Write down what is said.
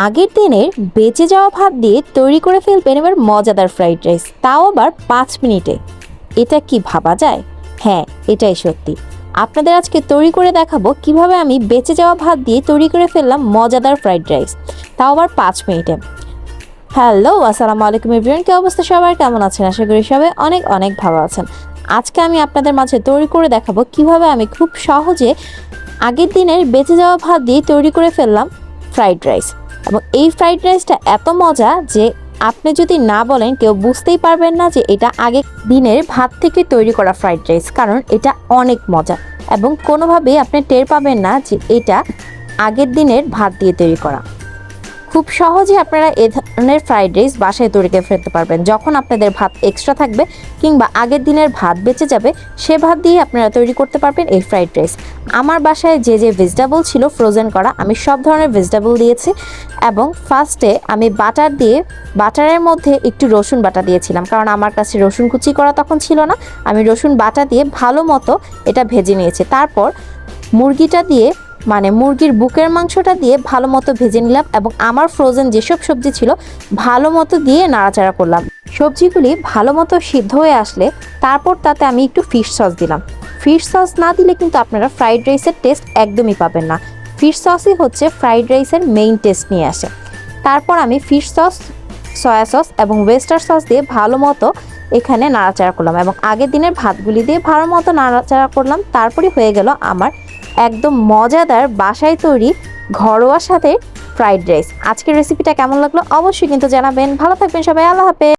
আগের দিনের বেঁচে যাওয়া ভাত দিয়ে তৈরি করে ফেলবেন এবার মজাদার ফ্রাইড রাইস, তাও আবার 5 মিনিটে। এটা কি ভাবা যায়? হ্যাঁ, এটাই সত্যি। আপনাদের আজকে তৈরি করে দেখাবো কিভাবে আমি বেঁচে যাওয়া ভাত দিয়ে তৈরি করে ফেললাম মজাদার ফ্রাইড রাইস, তাও আবার 5 মিনিটে। হ্যালো, আসসালামু আলাইকুম এভরিওয়ান। কি অবস্থা সবার, কেমন আছেন? আশা করি সবাই অনেক অনেক ভালো আছেন। আজকে আমি আপনাদের মাঝে তৈরি করে দেখাবো কিভাবে আমি খুব সহজে আগের দিনের বেঁচে যাওয়া ভাত দিয়ে তৈরি করে ফেললাম ফ্রাইড রাইস। এবং এই ফ্রাইড রাইসটা এত মজা যে আপনি যদি না বলেন কেউ বুঝতেই পারবেন না যে এটা আগের দিনের ভাত থেকে তৈরি করা ফ্রাইড রাইস, কারণ এটা অনেক মজা এবং কোনোভাবেই আপনি টের পাবেন না যে এটা আগের দিনের ভাত দিয়ে তৈরি করা। খুব সহজে আপনারা এ ধরনের ফ্রাইড রাইস বাসায় তৈরি করে ফেলতে পারবেন। যখন আপনাদের ভাত এক্সট্রা থাকবে কিংবা আগের দিনের ভাত বেঁচে যাবে, সে ভাত দিয়ে আপনারা তৈরি করতে পারবেন এই ফ্রাইড রাইস। আমার বাসায় যে যে ভেজিটেবল ছিল ফ্রোজেন করা, আমি সব ধরনের ভেজিটেবল দিয়েছি এবং ফার্স্টে আমি বাটারের মধ্যে একটু রসুন বাটা দিয়েছিলাম, কারণ আমার কাছে রসুন কুচি করা তখন ছিল না। আমি রসুন বাটা দিয়ে ভালো মতো এটা ভেজে নিয়েছি। তারপর মুরগিটা দিয়ে মুরগির বুকের মাংসটা দিয়ে ভালো মতো ভেজে নিলাম এবং আমার ফ্রোজেন যেসব সবজি ছিল ভালো মতো দিয়ে নাড়াচাড়া করলাম। সবজিগুলি ভালো মতো সিদ্ধ হয়ে আসলে তারপর তাতে আমি একটু ফিশ সস দিলাম। ফিশ সস না দিলে কিন্তু আপনারা ফ্রাইড রাইসের টেস্ট একদমই পাবেন না। ফিশ সসই হচ্ছে ফ্রাইড রাইসের মেইন টেস্ট নিয়ে আসে। তারপর আমি ফিশ সস, সয়া সস এবং ওয়েস্টার সস দিয়ে ভালো মতো এখানে নাড়াচাড়া করলাম এবং আগের দিনের ভাতগুলি দিয়ে ভালো মতো নাড়াচাড়া করলাম। তারপরই হয়ে গেল আমার একদম মজাদার বাসায় তৈরি ঘরোয়া স্বাদের ফ্রাইড রাইস। আজকের রেসিপিটা কেমন লাগলো অবশ্যই কিন্তু জানাবেন। ভালো থাকবেন সবাই, আল্লাহ হাফেজ।